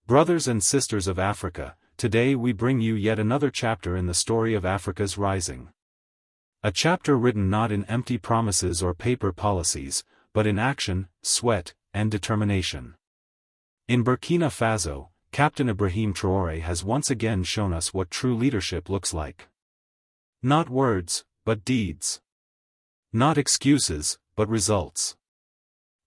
Brothers and sisters of Africa, today we bring you yet another chapter in the story of Africa's rising. A chapter written not in empty promises or paper policies, but in action, sweat, and determination. In Burkina Faso, Captain Ibrahim Traoré has once again shown us what true leadership looks like. Not words, but deeds. Not excuses, but results.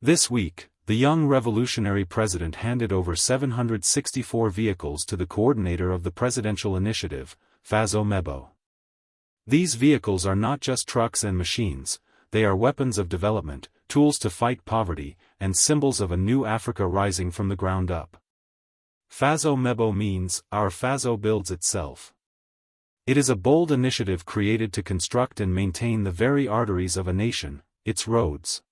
This week, the young revolutionary president handed over 764 vehicles to the coordinator of the presidential initiative, Faso Mêbo. These vehicles are not just trucks and machines, they are weapons of development, tools to fight poverty, and symbols of a new Africa rising from the ground up. Faso Mêbo means, our Faso builds itself. It is a bold initiative created to construct and maintain the very arteries of a nation, its roads.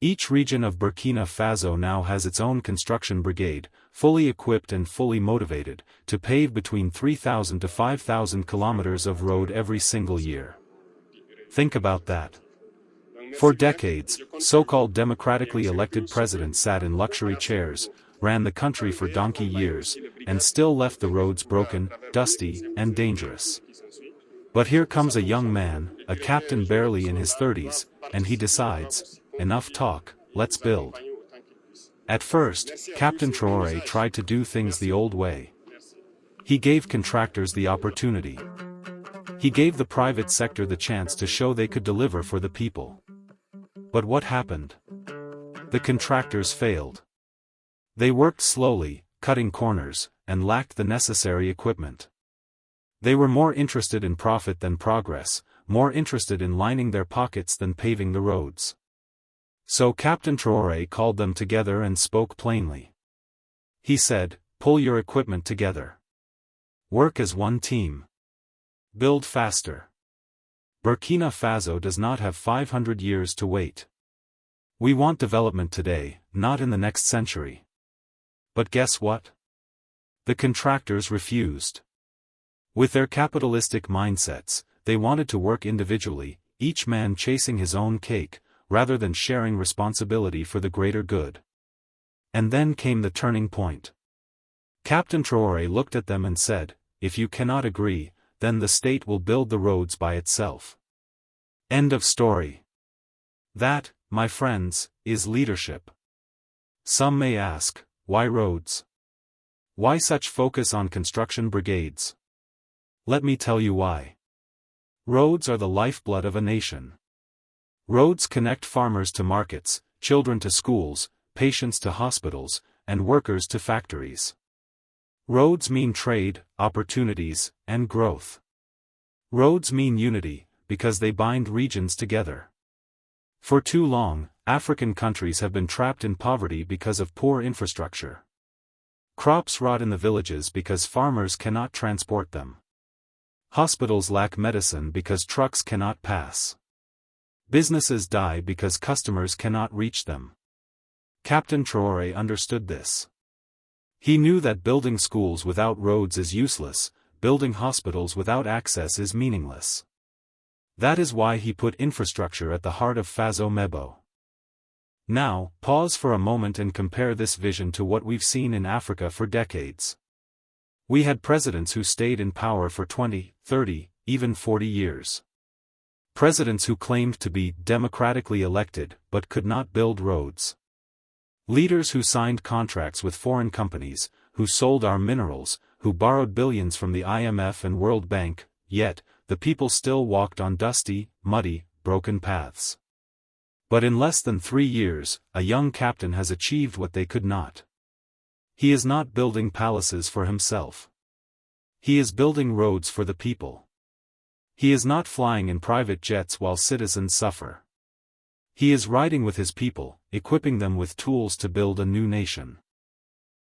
Each region of Burkina Faso now has its own construction brigade, fully equipped and fully motivated, to pave between 3,000 to 5,000 kilometers of road every single year. Think about that. For decades, so-called democratically elected presidents sat in luxury chairs, ran the country for donkey years, and still left the roads broken, dusty, and dangerous. But here comes a young man, a captain barely in his 30s, and he decides, enough talk, let's build. At first, Captain Traoré tried to do things the old way. He gave contractors the opportunity. He gave the private sector the chance to show they could deliver for the people. But what happened? The contractors failed. They worked slowly, cutting corners, and lacked the necessary equipment. They were more interested in profit than progress, more interested in lining their pockets than paving the roads. So Captain Traoré called them together and spoke plainly. He said, pull your equipment together. Work as one team. Build faster. Burkina Faso does not have 500 years to wait. We want development today, not in the next century. But guess what? The contractors refused. With their capitalistic mindsets, they wanted to work individually, each man chasing his own cake, rather than sharing responsibility for the greater good. And then came the turning point. Captain Traoré looked at them and said, if you cannot agree, then the state will build the roads by itself. End of story. That, my friends, is leadership. Some may ask, why roads? Why such focus on construction brigades? Let me tell you why. Roads are the lifeblood of a nation. Roads connect farmers to markets, children to schools, patients to hospitals, and workers to factories. Roads mean trade, opportunities, and growth. Roads mean unity, because they bind regions together. For too long, African countries have been trapped in poverty because of poor infrastructure. Crops rot in the villages because farmers cannot transport them. Hospitals lack medicine because trucks cannot pass. Businesses die because customers cannot reach them. Captain Traoré understood this. He knew that building schools without roads is useless, building hospitals without access is meaningless. That is why he put infrastructure at the heart of Faso Mêbo. Now, pause for a moment and compare this vision to what we've seen in Africa for decades. We had presidents who stayed in power for 20, 30, even 40 years. Presidents who claimed to be democratically elected but could not build roads. Leaders who signed contracts with foreign companies, who sold our minerals, who borrowed billions from the IMF and World Bank, yet, the people still walked on dusty, muddy, broken paths. But in less than 3 years, a young captain has achieved what they could not. He is not building palaces for himself. He is building roads for the people. He is not flying in private jets while citizens suffer. He is riding with his people, equipping them with tools to build a new nation.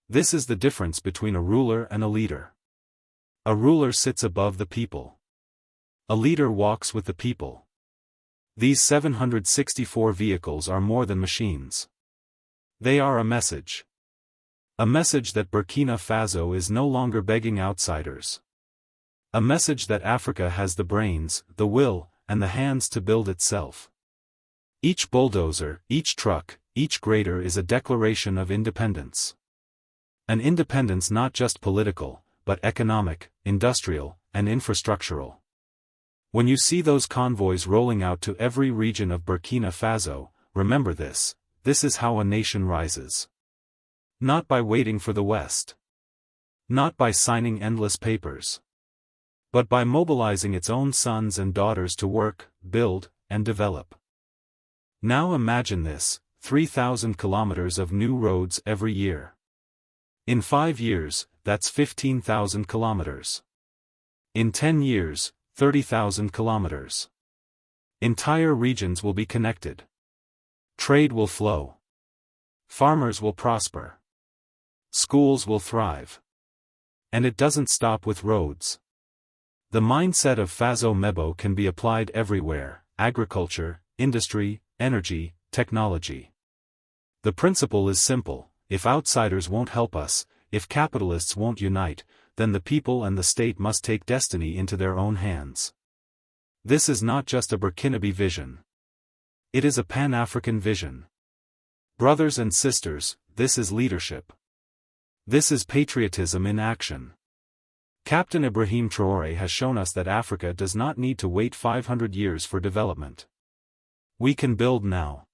This is the difference between a ruler and a leader. A ruler sits above the people. A leader walks with the people. These 764 vehicles are more than machines. They are a message. A message that Burkina Faso is no longer begging outsiders. A message that Africa has the brains, the will, and the hands to build itself. Each bulldozer, each truck, each grader is a declaration of independence. An independence not just political, but economic, industrial, and infrastructural. When you see those convoys rolling out to every region of Burkina Faso, remember this: this is how a nation rises. Not by waiting for the West. Not by signing endless papers. But by mobilizing its own sons and daughters to work, build, and develop. Now imagine this: 3,000 kilometers of new roads every year. In 5 years, that's 15,000 kilometers. In 10 years, 30,000 kilometers. Entire regions will be connected. Trade will flow. Farmers will prosper. Schools will thrive. And it doesn't stop with roads. The mindset of Faso Mêbo can be applied everywhere: agriculture, industry, energy, technology. The principle is simple: if outsiders won't help us, if capitalists won't unite, then the people and the state must take destiny into their own hands. This is not just a Burkinabe vision. It is a Pan-African vision. Brothers and sisters, this is leadership. This is patriotism in action. Captain Ibrahim Traoré has shown us that Africa does not need to wait 500 years for development. We can build now.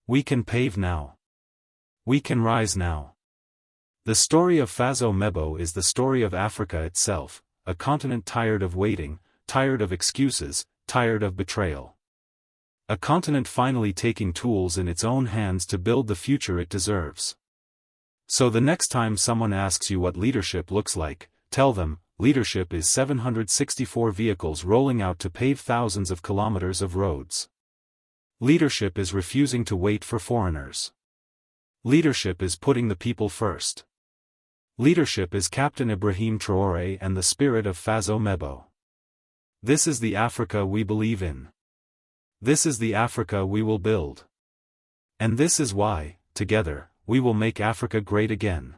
We can pave now. We can rise now. The story of Faso Mêbo is the story of Africa itself, a continent tired of waiting, tired of excuses, tired of betrayal. A continent finally taking tools in its own hands to build the future it deserves. So the next time someone asks you what leadership looks like, tell them, leadership is 764 vehicles rolling out to pave thousands of kilometers of roads. Leadership is refusing to wait for foreigners. Leadership is putting the people first. Leadership is Captain Ibrahim Traoré and the spirit of Faso Mêbo. This is the Africa we believe in. This is the Africa we will build. And this is why, together, we will make Africa great again.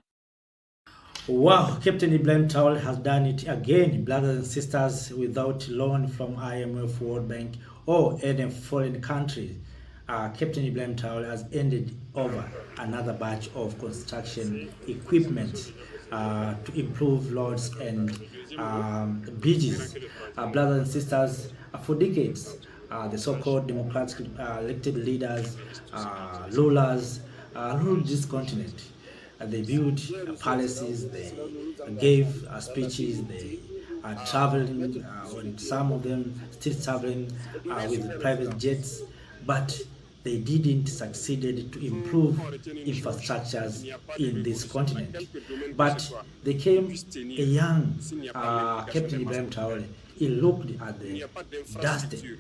Wow, Captain Ibrahim Traoré has done it again, brothers and sisters, without loan from IMF, World Bank, or any foreign country. Captain Ibrahim Traoré has handed over another batch of construction equipment to improve roads and bridges. Brothers and sisters, for decades, the so-called democratically elected leaders, rulers, ruled this continent. They built palaces, they gave speeches, they are traveling, when some of them still traveling with private jets, but they didn't succeed to improve infrastructures in this continent. But there came a young Captain Ibrahim Traoré. He looked at the dusted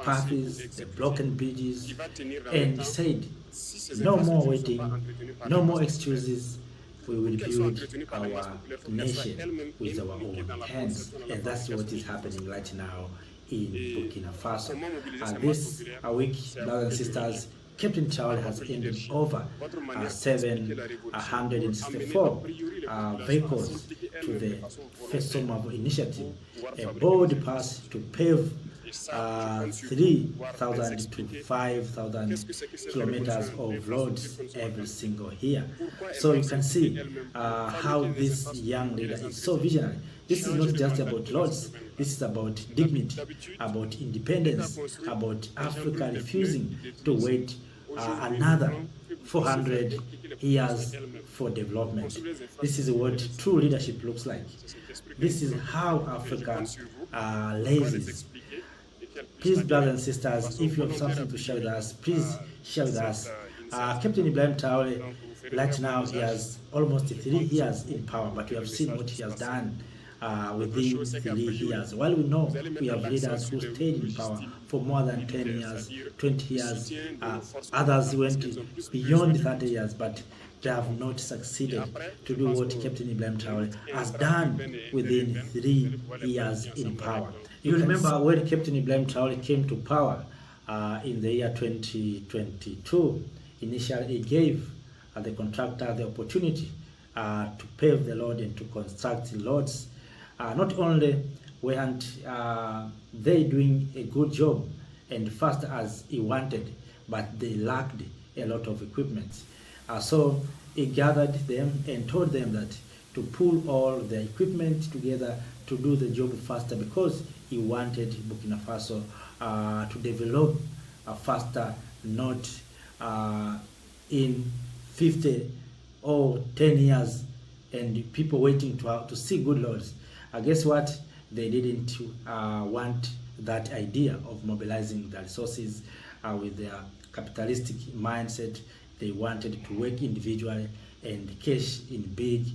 paths, the broken bridges, and said, no more waiting, no more excuses. We will build our nation with our own hands. And that's what is happening right now in Burkina Faso. This week, brothers and sisters, Captain Traoré has handed over 764 vehicles to the Faso Mêbo Initiative, a bold pass to pave 3,000 to 5,000 kilometers of roads every single year. So you can see how this young leader is so visionary. This is not just about roads, this is about dignity, about independence, about Africa refusing to wait another 400 years for development. This is what true leadership looks like. This is how Africa raises. Please, brothers and sisters, if you have something to share with us, please share with us. Captain Ibrahim Traoré, right now, he has almost 3 years in power, but we have seen what he has done within 3 years. While we know we have leaders who stayed in power for more than 10 years, 20 years, others went beyond 30 years, but they have not succeeded to do what Captain Ibrahim Traoré has done within 3 years in power. You remember when Captain Ibrahim Traoré came to power in the year 2022, initially he gave the contractor the opportunity to pave the road and to construct the roads. Not only weren't they doing a good job and fast as he wanted, but they lacked a lot of equipment. So he gathered them and told them that to pull all the equipment together to do the job faster, because he wanted Burkina Faso to develop faster, not in 50 or 10 years and people waiting to see good laws. Guess what? They didn't want that idea of mobilizing the resources with their capitalistic mindset. They wanted to work individually and cash in big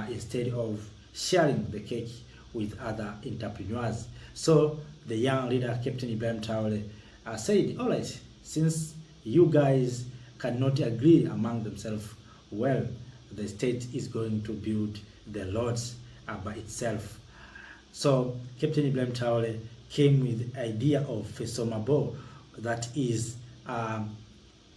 instead of sharing the cake with other entrepreneurs. So the young leader, Captain Ibrahim Traoré, said, all right, since you guys cannot agree among themselves, well, the state is going to build the roads by itself. So Captain Ibrahim Traoré came with the idea of Faso Mêbo, that is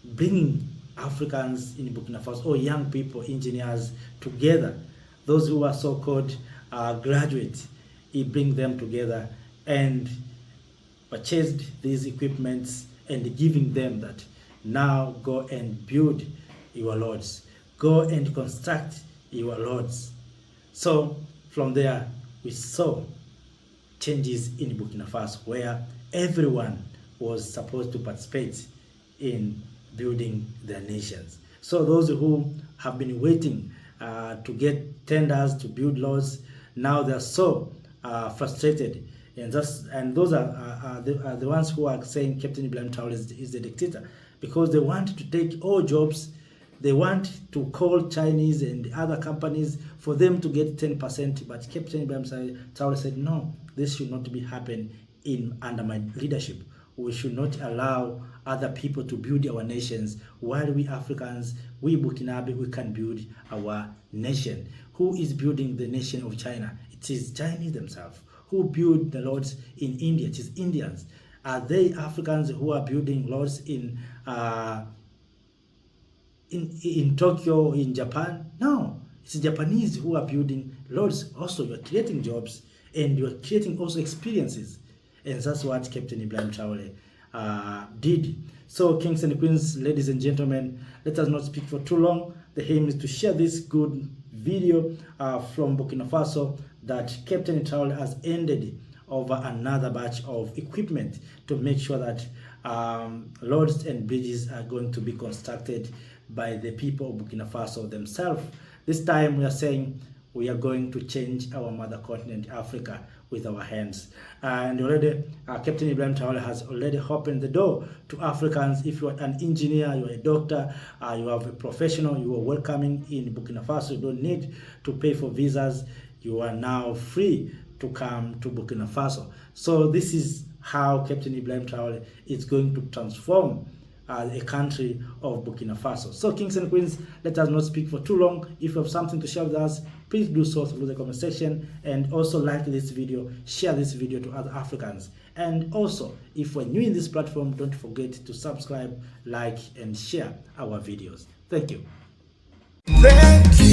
bringing Africans in Burkina Faso, or young people, engineers, together. Those who are so-called graduates, he bring them together and purchased these equipments and giving them that, now go and build your roads, go and construct your roads. So from there we saw changes in Burkina Faso, where everyone was supposed to participate in building their nations. So those who have been waiting to get tenders to build roads, now they're so frustrated, and those are the ones who are saying Captain Ibrahim Traoré is the dictator, because they want to take all jobs. They want to call Chinese and other companies for them to get 10%, but Captain Ibrahim Traoré said, no, this should not be happen under my leadership. We should not allow other people to build our nations, while we Africans, we Burkinabe, we can build our nation. Who is building the nation of China? It is Chinese themselves. Who build the roads in India? It is Indians. Are they Africans who are building roads in Tokyo, in Japan? No, it's Japanese who are building roads. Also, you are creating jobs and you are creating also experiences. And that's what Captain Ibrahim Traoré did. So, kings and queens, ladies and gentlemen, let us not speak for too long. The aim is to share this good video from Burkina Faso that Captain Traoré has ended over another batch of equipment to make sure that roads and bridges are going to be constructed by the people of Burkina Faso themselves. This time we are saying we are going to change our mother continent, Africa, with our hands. And already, Captain Ibrahim Traoré has already opened the door to Africans. If you are an engineer, you are a doctor, you are a professional, you are welcoming in Burkina Faso. You don't need to pay for visas. You are now free to come to Burkina Faso. So this is how Captain Ibrahim Traoré is going to transform a country of Burkina Faso. So, kings and queens, let us not speak for too long. If you have something to share with us, please do so through the comment section, and also like this video, share this video to other Africans. And also, if you're new in this platform, don't forget to subscribe, like, and share our videos. Thank you. Thank you.